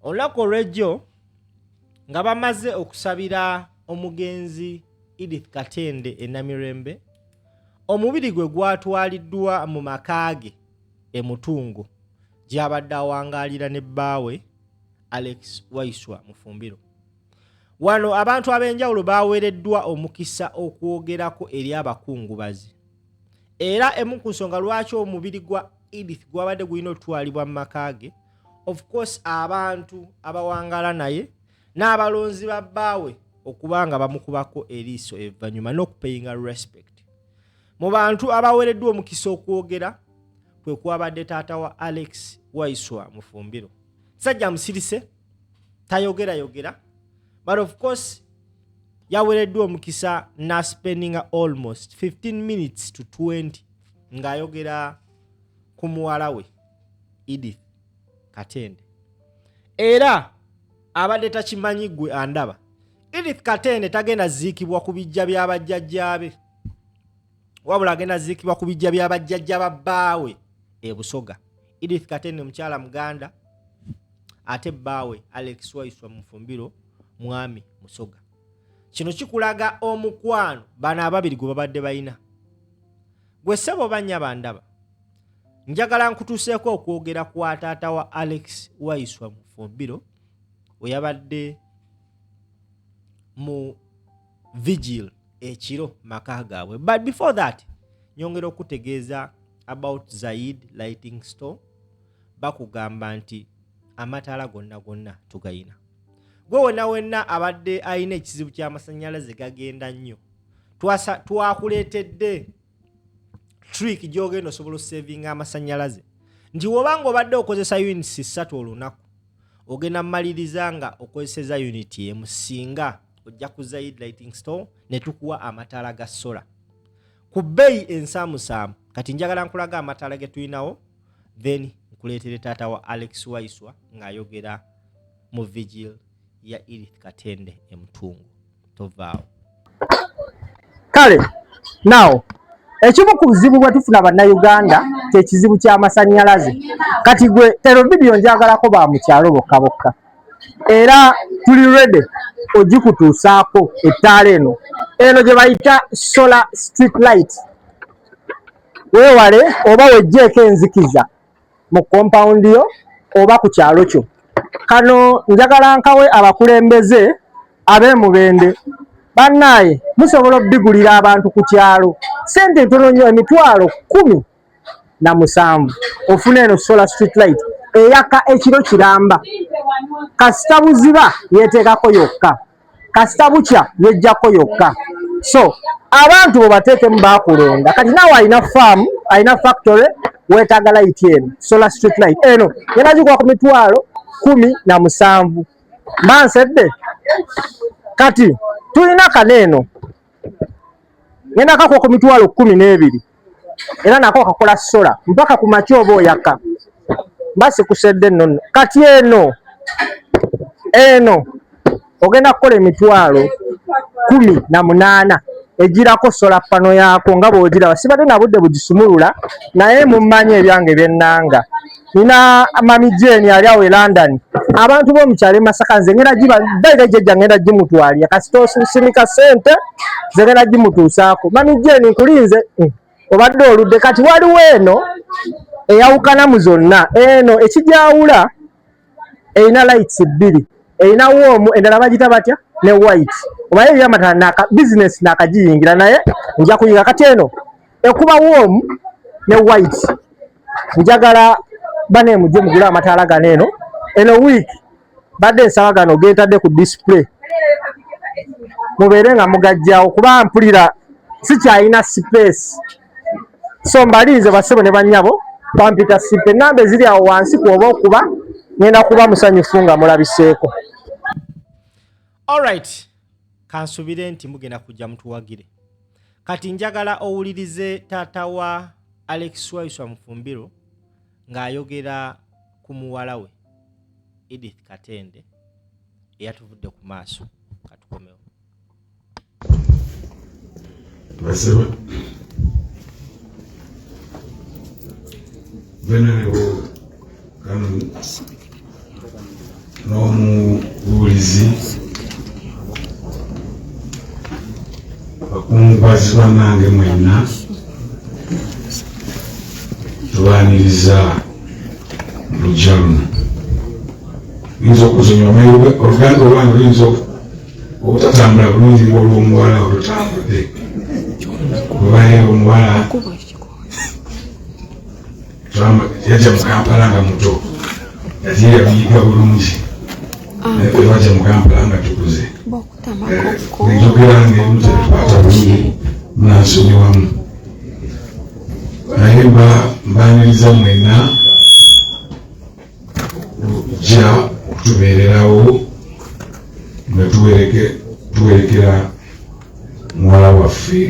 Olunaku olw'ejjo nga bamaze okusabira omugenzi Edith Katende e Namirembe, omubiri gwe gwatwaliddwa mu maka ge e Mutungo gy'abadde awangaalira ne bbaawe Alex Waiswa Mufumbiro. Wano abantu ab'enjawulo baaweereddwa omukisa okwogerako eri abakungubazi. Era emu ku nsonga lwaki omubiri gwa Edith gwabadde gulina okutwalibwa mu maka ge, of course abantu abawangaala naye n'abalonzi ba bbaawe okuba nga bamukubako eriiso evvannyuma n'okupeyinga respect. Mu bantu abaweereddwa omukisa okwogera kwe kwabadde taata wa Alex Waiswa Mufumbiro. Sajja musirise, tayogerayogera, but of course yaweereddwa omukisa n'aspendinga almost 15 minutes to 20 ng'ayogera ku muwala we Edith Katende. Era abadde takimanyi gwe andaba, Edith Katende tagenda ziikibwa ku bijja bya bajjajjaabe, wabula agenda ziikibwa ku bijja bya bajjajja ba bbaawe e Busoga. Edith Katende mukyala Muganda, ate bbaawe Alex Waiswa Mufumbiro mwami Musoga. Kino kikulaga omukwano bano ababiri gwe babadde balina. Gwe ssebo bannya bandaba, njagala nkutuuseeko okwogera kwa taata wa Alex Waiswa Mufumbiro we yabadde mu vigil ekiro maka gaabwe. But before that, nyongera okutegeeza about Zaid Lighting Store. Bakugamba nti amataala gonna tugayina. Gwe wenna abadde ayina ekizibu ky'amasannyalaze gagenda nnyo, twakuleetedde trick gy'ogenda osobola osavinga amasannyalaze. Nti wobanga obadde okozesa units 3 olunaku, ogenda mmaliriza nga okozeseza unit emu, singa ojja ku Zaid Lighting Store ne tukuwa amataala ga sola ku bbeeyi ensaamusaamu. Kati njagala nkulaga amataala ge tulinawo, then nkuleetere taata wa Alex Waiswa ng'ayogera mu vigil ya Edith Katende e Mutungo. Tovaawo. Kale, now ekimu ku buzibu bwe tufuna bannayuganda ky'ekizibu ky'amasannyalaze. Kati gwe tero vidiyo njagalako ba mu kyalo bokka. Era tuli ready ogikutuusaako ettaala eno gye bayita solar street light. Weewale oba wejjeeko enzikiza mu compound yo oba ku kyalo kyo. Kano njagala nkawe abakulembeze ab'emubende. Bannaaye musobola obbigulira abantu ku kyalo sente ntono nnyo, emitwalo 17 ofuna eno solar street light eyaka ekiro kiramba. Kasita buziba yeeteekako yokka, kasita bukya yejjako yokka. So abantu bwe bateekemu baakulonda. Kati naawe alina farm, alina factory, weetaaga light eno solar street light eno yena gikuwa ku mitwalo 17. Mbansedde kati tulina kaneeno ngenda kakuwa ku mitwalo 12 era nako kakola sola mpaka ku makya oba oyaka. Basi kusedde nno. Kati eno ogenda kukola emitwalo 18 egirako sola pano yaako nga bw'ogiraba. Sibadde na budde bugisumulula naye mummanyi ebyange byennanga. Nina mami Jane ali awo e London. Abantu b'omu kyalo Masaka nze ngenda giba baita jjajja ngenda gimutwalira kasita osimika sente nze ngenda gimutuusaako. Mami Jane nkulinze obadde oludde. Kati waliwo eno eyawukana mu zonna. Eno ekijawula erina lights 2, erina woomu endala bagita batya ne white. Obaye ebyamataala naka business nakagiyingira naye nja kuyinga. Kati eno ekuba woomu ne white. Njagala bane mujje mugule amataala gano eno week badde nsaba gano gentadde ku display mubeere nga mugajjawo kuba mpulira sikyalina space. So mbalinze basebo ne bannyabo pampita sipe nambe ziri awo wansi kuoba okuba ngenda kuba musanyufu nga mulabiseeko. Alright, kansubire nti mugenda kujja mutuwagire. Kati njagala owulirize taata wa Alex Waiswa Mufumbiro ng'ayogera ku muwala we Edith Katende eyatuvudde ku maaso. Katukomewo. Baseba venerable Canon n'omubuulizi bakungubazi bannange mwenna tubaaniriza lujja luno yinza okuzunywa oluganda olwange luyinza obutatambula bulungi ng'olw'omuwala olutambudde kubaye omuwala yajja mu Kampala nga muto ate yabiyiga bulungi wajja mu Kampala nga tukuze enjogera ng'emu tetukwata bulungi munansonyiwamu naye mbaaniriza mwenna okujja okutubeererawo nga tuwerekera muwala waffe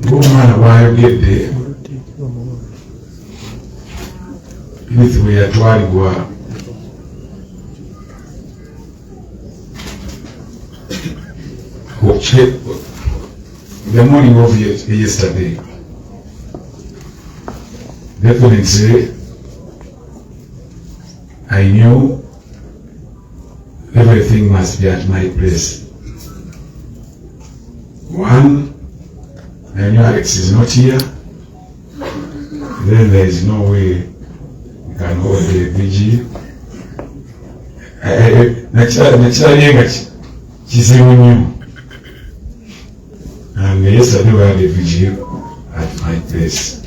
ng'omwana bw'ayogedde Edith bwe yatwalibwa the morning of yesterday, definitely I knew everything must be at my place. One, I knew Alex is not here, then there is no way we can hold the vigil. And yesterday we had a vigil at my place.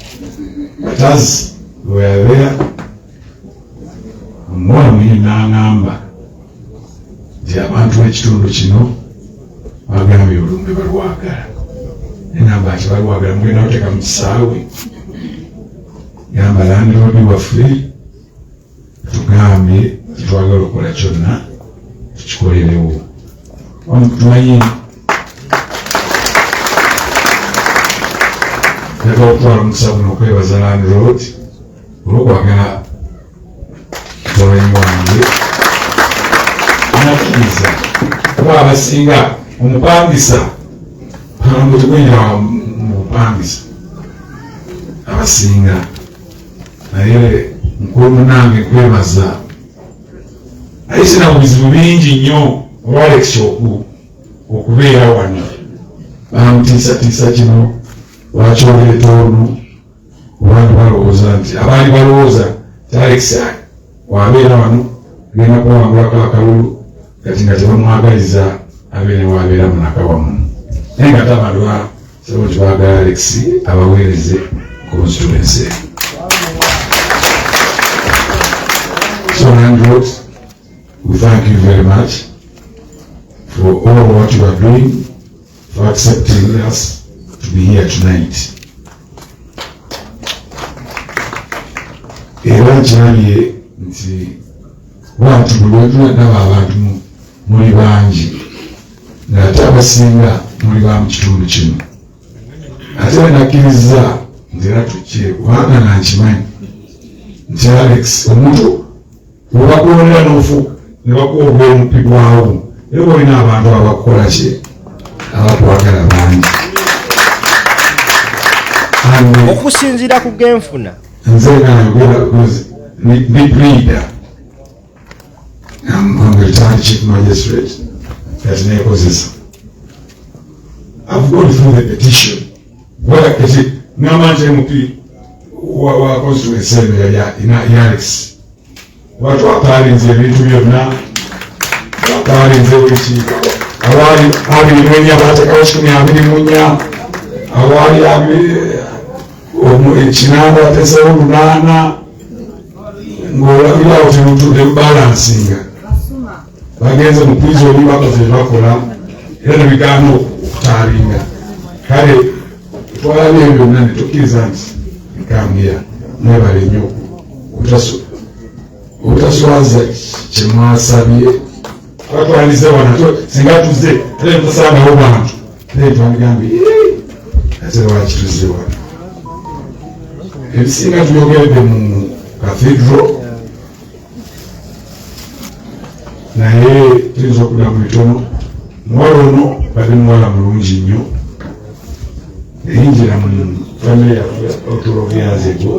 But as we were there, omwana mwenye n'angamba nti abantu b'ekitundu kino bagambye olumbe balwagala. Engamba nti balwagala mugenda kuteeka mu kisaawe. Gamba landlord waffe tugambye kitwagala okukola kyonna tukikolerewo. Tumanyi njagala okutwala omukisa guno okwebaza landlord olw'okwagala mutabani wange anakkiriza kuba abasinga omupangisa ngo tegwingira mu bupangisa abasinga naye mukulu munange nkwebaza naye sina mu bizibu bingi nnyo olwalex okubeera wano bamutiisatiisa kino lwaki oleeta ono obandi balowooza nti abaali balowooza ti Alex wabeera wano genda kuwangulako akalulu kati nga tebamwagaliza abeere wabeera munakawamu naye nga tabalwa sebo nti baagala Alex abaweereze constituency. So landlord, we thank you very much for all what you are doing, for accepting us to be here tonight. Era kyalye nti bantu mulwetulaba abantu muli bangi ng'ate abasinga muli ba mu kitundu kino. Ate wenakkiriza nti era tukkire kubanga nankimanyi nti Alex omuntu webakuwolera n'ofu ne bakuwa obwemupigwawo era olina abantu abakukola ki abakwagala bangi. Okusinziira ku genfuna nze nayogera big leader on the retired chief magistrate kati nekozesa. I've gone through the petition kati ngamba nti MP wa constituency eno ya Alex watu akalinze ebintu byonna akalinze wiki awaali abiri mwenya bateekawo 24 awaali ekinanga bateesewo 8 ng'olabirawo tinutudde balansinga bagenze mu prison bakoze bakola era nebigaana okutaalinga kale twalabye ebyo byonna ne tukkiriza nti nkambira mwebale nnyo obutaswaza kyemwasabye twatwalize wano singa tuzze ate tutasangawo bantu naye twandigambye ate lwakituze wano ebisinga tuyogeredde mu cathedral naye tuyinza okudda mu bitono. Muwala ono badde muwala mulungi nnyo eyingira mu famire yaffe Otoro Byazego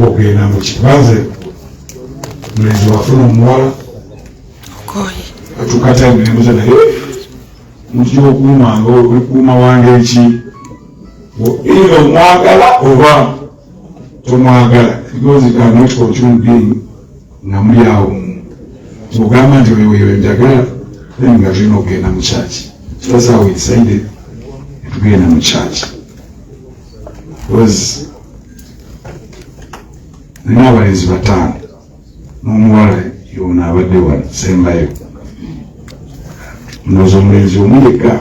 ogenda mu kibanze mulenzi wafuna omuwala atukataembuza naye muti okuumanga olikuuma wange eki either omwagala oba tomwagala because you cannot control being nga muli awo ogamba nti wewe njagala then nga tulina okugenda mu kyaki that's how we decided tugenda mu kyaki because nina abalenzi 5 n'omuwala yona abadde wano sembayo ndowooza omulenzi omuleka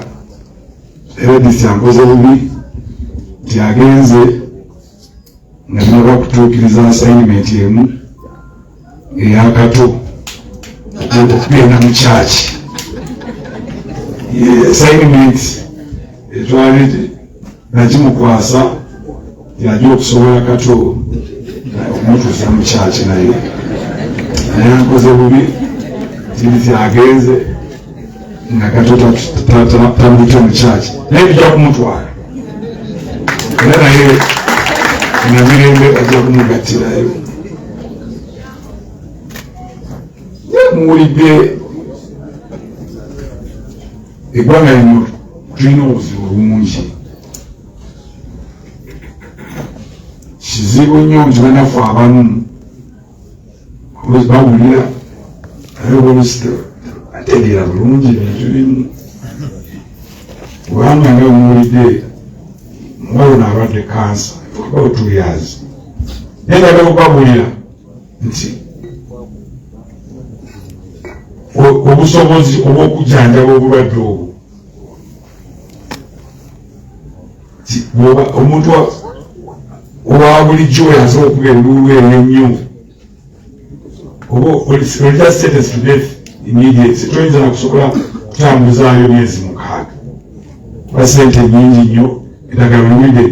era disi ankoze bubi nti agenze nga naba kutuukiriza assignment emu eyakato okugenda mu kyaki assignment etwali nagimukwasa yajja okusobola kato omutuusa mu kyaki naye ankoze bubi tibiti agenze nga kato tambute mu kyaki naye bijja kumutwala era naye namirembe ajja kumugattirayo muwulidde eggwanga lino tulina obuzibu bungi kizibu nnyo nti banafu abamu bawulira ategeera bulungi bintu bimu kubanga nga muwulidde muwalo naabadde kansa about 2 years naye njagala okubabulira nti obusobozi obw'okujjanjaba obulwadde obwo omuntu owa bulijjo yasobola okuba enduulu eyo ennyo oba olija sentence to death immediate toyinza nakusobola kutambuzaayo myezi 6 kuba sente nyingi nnyo eddagala olwide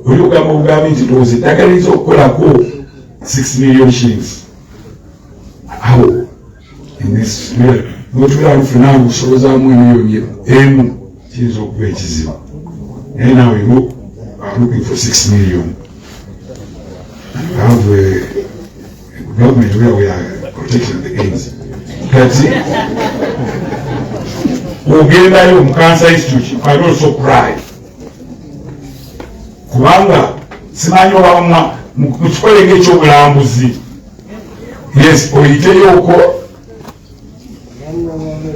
oli ogamba obugambi nti ndowooza eddagala liyinza okukolako 6 million shillings awo notubira lufuna okusolozaamu emiliyoni emu kiyinza okuba ekizibu naye nawe looking for 6 million have a government where we are protecting the aids kati ogendayo mu Cancer Institute I also cry kubanga simanyi oba mu kikolenge ekyobulambuzi yes oyiteyoko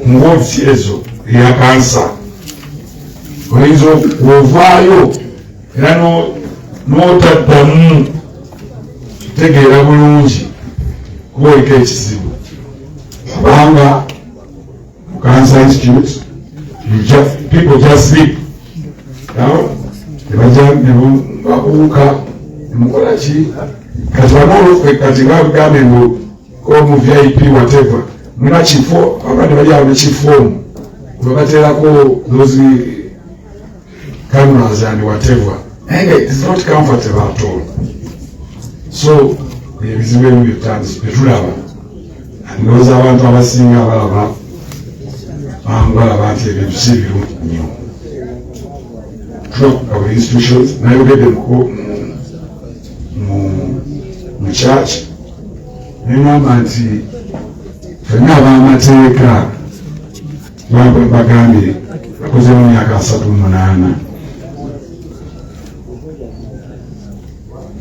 mu woods ezo eya kansa oyinza ovaayo era n'otaddamu tegeera bulungi kuba oliko ekizibu kubanga mu Cancer Institute people just sleep nebabuuka nemukola ki kati banolufe kati babigambe ngo komu VIP whatever muna kifo abandi bali awo nekifoomu webateerako those cameras and whatever naye it's not comfortable at all so ebizibu ebimu byetulaba ndowooza abantu abasinga balaba balaba nti ebintu si birungi nnyo our institutions nayogedde mu church neŋŋamba nti ffenna ab'amateeka bagambye bakoze mu myaka 38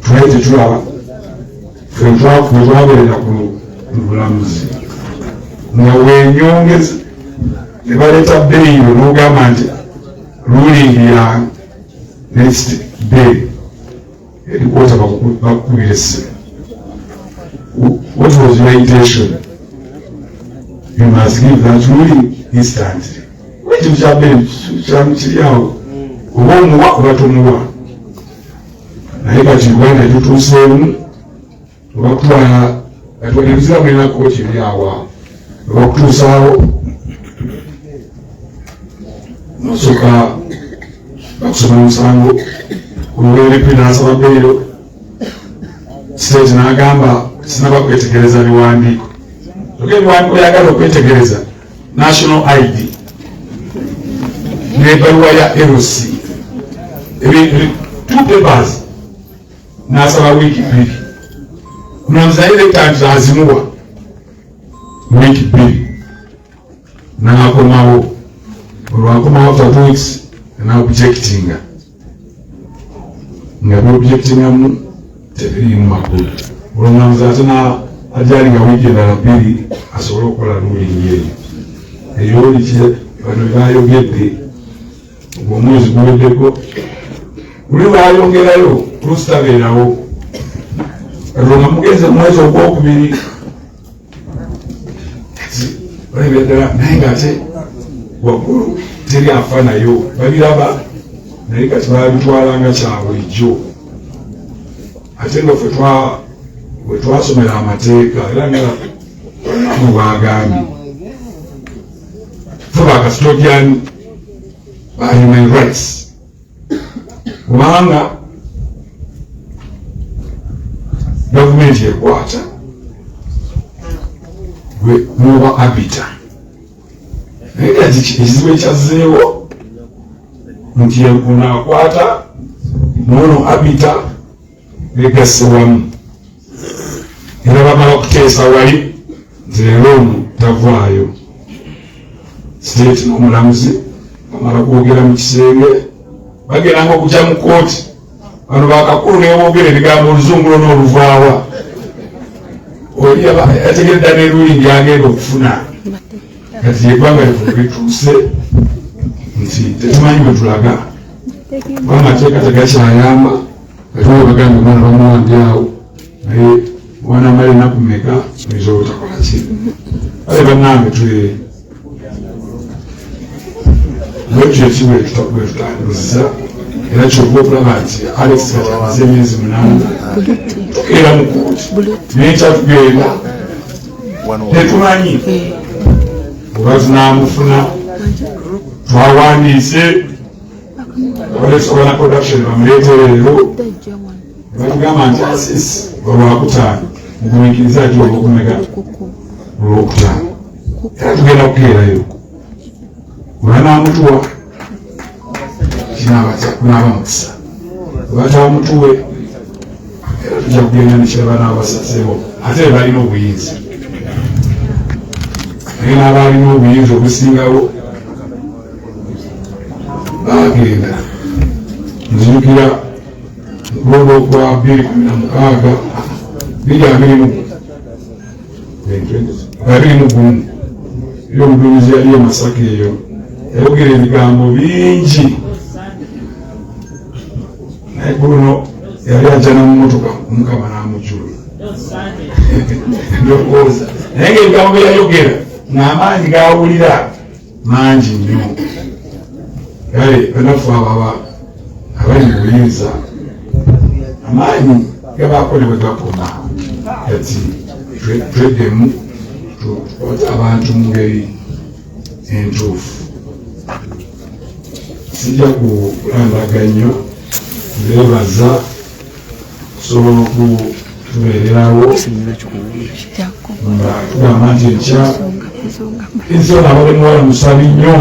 twali tetulaba ffe twaberera ku bulamuzi nga wenyongeza ne baleeta bbeeyo n'ogamba nti ruling ya next day erikota bakukubira essimu what was your intention you must give that ruling instantly ekintu kyabeeyo kiri awo oba omuwa oba tomuwa naye kati uganda tutuuseemu obakutwala atwalibuzira mulina kooti eri awo obakutuusaawo nosooka bakusoma omusango olw'erepi n'asaba bbeero state n'agamba sinaba kwetegereza biwandiiko oge ebiwandiiko yagala okwetegereza national ID n'ebbaluwa ya LC 2 papers n'asaba wiiki 2 Unamzaile tantu azimuwa wiki mbili na akomawo olwakomawo after 2 weeks na objectinga nga objectinga mu tebiri mu makulu olwamza tena ajali nga wiki na mbili asobola okukola ruling eyo likize bano bayogedde omwezi guweddeko buli bayongerayo kustabeerawo kalonga mugeze mwezi ogwokubiri olebedala naye ngate waggulu teri afa nayo babiraba naye kati babitwalanga kyabulijjo ate nga bwe twasomera amateeka era nga mubagambye fe bakasitodiani ba human rights kubanga gavumenti ekwata gwe muba abita naye kati ekizibu ekyazzeewo nti ono akwata noono abita begasse wamu era bamala okuteesa wali nti leero ono tavaayo state n'omulamuzi bamala kwogera mu kisenge bageranga okujja mu kooti bano bakakulu newogera ebigambo oluzungu lwona oluvaawa oli yategeredda neruling agenda okufuna kati yeggwanga lituuse nti tetumanyi bwe tulaga amateeka tegakyayamba katiwa bagamba omwana bamuwambyawo naye mwana amala enaku mmeka oyinza obutakola ki ale bannange tule bwekyo ekiwe bwetutanduzza era kyova okulaba nti Alex kati amaze emyezi 8 tukeera mu kooti naye kyatugenda tetumanyi oba tunamufuna twawandiise abaleksobana production bamuleetere leero batugamba nti asisi olwakutaano mugumiikiriza ati olwokumeka olwokutaano era tugenda kukeerayo olwanamutuwa kinaba mukisa batamutuwe era tujja kugenda nekiraba n'abasazeewo ate balina obuyinza naye n'abalina obuyinza obusingawo bagenda nzijukira kulonda kwa 2016 2021 eyo omuduumizi yali Masaka eyo yayogera ebigambo bingi naye guno yali ajana mu motoka Mukama n'amujula ndowooza naye ng'ebigambo bye yayogera n'amaanyi gawulira mangi nnyo kale banafu ababa abali mu buyinza amaanyi gabaakole bwe gakoma kati tweddemu tukwate abantu mu ngeri entuufu sijja kulandaga nnyo beebaza okusobola okutubeererawo nga tugamba nti enkya ensona abalemuwala musabi nnyo